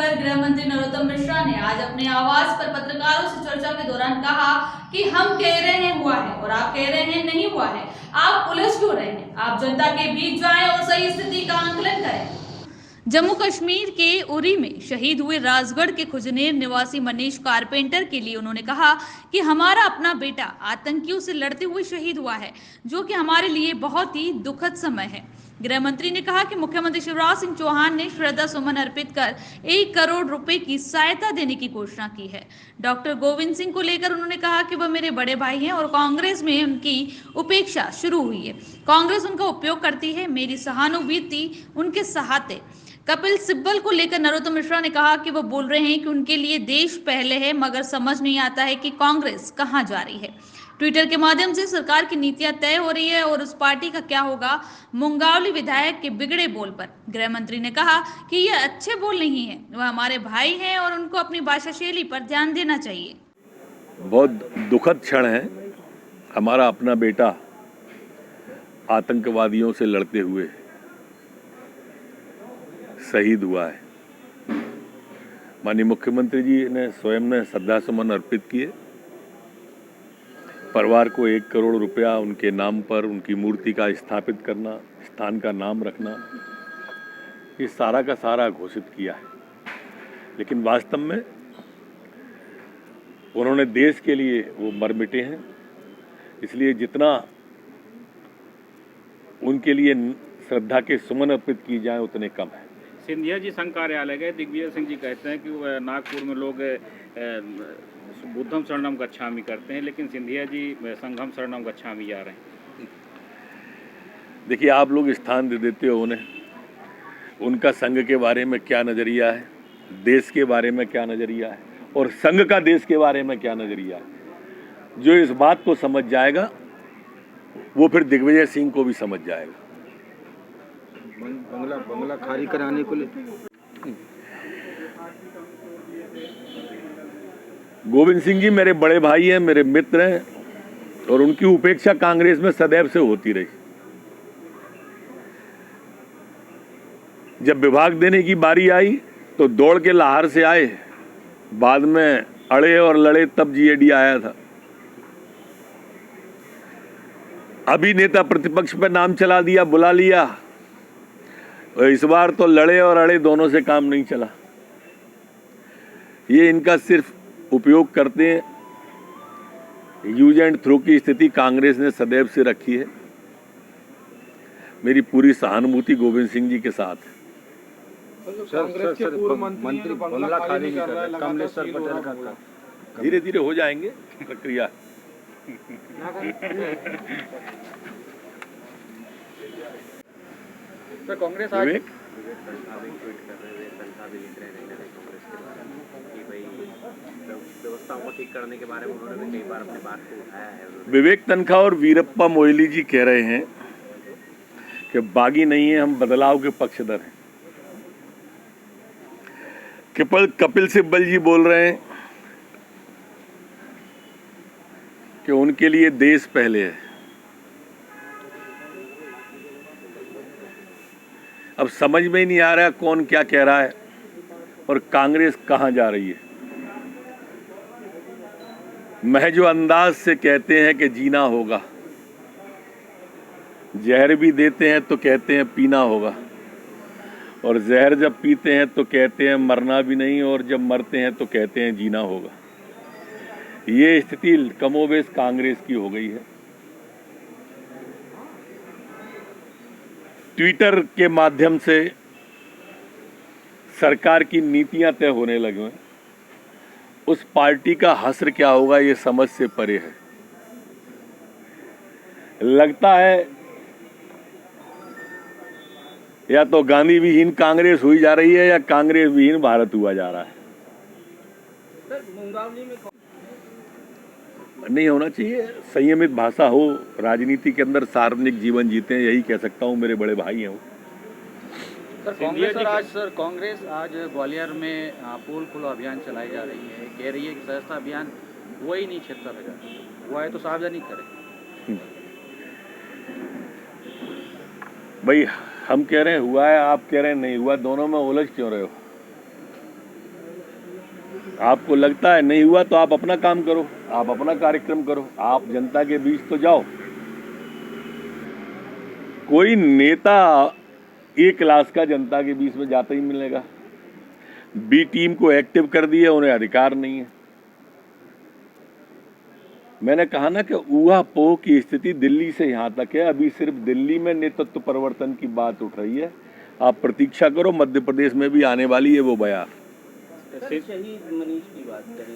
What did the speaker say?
पर गृह मंत्री नरोत्तम मिश्रा ने आज अपने आवास पर पत्रकारों से चर्चा के दौरान कहा कि हम कह रहे हैं हुआ है और आप कह रहे हैं नहीं हुआ है। आप उलझ क्यों रहे हैं? आप जनता के बीच जाएं और सही स्थिति का आंकलन करें। जम्मू कश्मीर के उरी में शहीद हुए राजगढ़ के खुजनेर निवासी मनीष कारपेंटर के लिए उन्होंने कहा कि हमारा अपना बेटा आतंकियों से लड़ते हुए शहीद हुआ है, जो कि हमारे लिए बहुत ही दुखद समय है। गृह मंत्री ने कहा कि मुख्यमंत्री शिवराज सिंह चौहान ने श्रद्धा सुमन अर्पित कर 1 करोड़ रुपए की सहायता देने की घोषणा की है। डॉक्टर गोविंद सिंह को लेकर उन्होंने कहा कि वह मेरे बड़े भाई हैं और कांग्रेस में उनकी उपेक्षा शुरू हुई है। कांग्रेस उनका उपयोग करती है, मेरी सहानुभूति उनके सहाते। कपिल सिब्बल को लेकर नरोत्तम मिश्रा ने कहा कि वो बोल रहे हैं कि उनके लिए देश पहले है, मगर समझ नहीं आता है कि कांग्रेस कहां जा रही है। ट्विटर के माध्यम से सरकार की नीतियां तय हो रही है और उस पार्टी का क्या होगा। मुंगावली विधायक के बिगड़े बोल पर गृह मंत्री ने कहा कि ये अच्छे बोल नहीं है, वह हमारे भाई हैं और उनको अपनी भाषा शैली पर ध्यान देना चाहिए। बहुत दुखद क्षण है। हमारा अपना बेटा आतंकवादियों से लड़ते हुए शहीद हुआ है। माननीय मुख्यमंत्री जी ने स्वयं ने श्रद्धासुमन अर्पित किए। परिवार को 1 करोड़ रुपया उनके नाम पर उनकी मूर्ति का स्थापित करना, स्थान का नाम रखना, ये सारा का सारा घोषित किया है। लेकिन वास्तव में उन्होंने देश के लिए वो मर मिटे हैं, इसलिए जितना उनके लिए श्रद्धा के सुमन अर्पित की जाए उतने कम है। सिंधिया जी संघ कार्यालय गए, दिग्विजय सिंह जी कहते हैं कि नागपुर में लोग बुद्धम शरणम गच्छामि करते हैं, लेकिन सिंधिया जी संघम शरणम गच्छामि जा रहे हैं। देखिए, आप लोग स्थान दे देते हो उन्हें, उनका संघ के बारे में क्या नज़रिया है, देश के बारे में क्या नज़रिया है और संघ का देश के बारे में क्या नज़रिया है। जो इस बात को समझ जाएगा वो फिर दिग्विजय सिंह को भी समझ जाएगा। बंगला खाली कराने को ले गोविंद सिंह जी मेरे बड़े भाई हैं, मेरे मित्र हैं और उनकी उपेक्षा कांग्रेस में सदैव से होती रही। जब विभाग देने की बारी आई तो दौड़ के लाहौर से आए, बाद में अड़े और लड़े तब जीएडी आया था। अभी नेता प्रतिपक्ष पर नाम चला दिया, बुला लिया, और इस बार तो लड़े और अड़े दोनों से काम नहीं चला। ये इनका सिर्फ उपयोग करते हैं। यूज एंड थ्रो की स्थिति कांग्रेस ने सदैव से रखी है। मेरी पूरी सहानुभूति गोविंद सिंह जी के साथ है। सर, मंत्री बंगला खाली नहीं कर रहे, कमलेश्वर पटेल का धीरे धीरे हो जाएंगे प्रक्रिया। तो कांग्रेस आज व्यवस्थाओं को ठीक करने के बारे में उन्होंने कई बार अपनी बात को उठाया है। विवेक तनखा और वीरप्पा मोइली जी कह रहे हैं कि बागी नहीं है, हम बदलाव के पक्षधर हैं। कपिल सिब्बल जी बोल रहे हैं कि उनके लिए देश पहले है। अब समझ में ही नहीं आ रहा कौन क्या कह रहा है और कांग्रेस कहां जा रही है। महज अंदाज से कहते हैं कि जीना होगा, जहर भी देते हैं तो कहते हैं पीना होगा, और जहर जब पीते हैं तो कहते हैं मरना भी नहीं, और जब मरते हैं तो कहते हैं जीना होगा। ये स्थिति कमोबेश कांग्रेस की हो गई है। ट्विटर के माध्यम से सरकार की नीतियां तय होने लगे हैं। उस पार्टी का हश्र क्या होगा ये समझ से परे है। लगता है या तो गांधी विहीन कांग्रेस हुई जा रही है या कांग्रेस विहीन भारत हुआ जा रहा है। नहीं होना चाहिए, संयमित भाषा हो, राजनीति के अंदर सार्वजनिक जीवन जीते हैं, यही कह सकता हूं। मेरे बड़े भाई हैं वो। कांग्रेस आज ग्वालियर में पोल खुलो अभियान चलाई जा रही है, कह रही है कि सदस्यता अभियान हुआ ही नहीं 76,000, हुआ है तो सार्वजनिक करें। भाई हम कह रहे हैं हुआ है, आप कह रहे हैं नहीं हुआ, दोनों में उलझ क्यों रहे हो? आपको लगता है नहीं हुआ तो आप अपना काम करो, आप अपना कार्यक्रम करो, आप जनता के बीच तो जाओ। कोई नेता ए क्लास का जनता के बीच में जाता ही मिलेगा। बी टीम को एक्टिव कर दिया, उन्हें अधिकार नहीं है। मैंने कहा ना कि ऊहापोह की स्थिति दिल्ली से यहां तक है। अभी सिर्फ दिल्ली में नेतृत्व परिवर्तन की बात उठ रही है। आप प्रतीक्षा करो, मध्य प्रदेश में भी आने वाली है वो बयान। शहीद मनीष की बात करें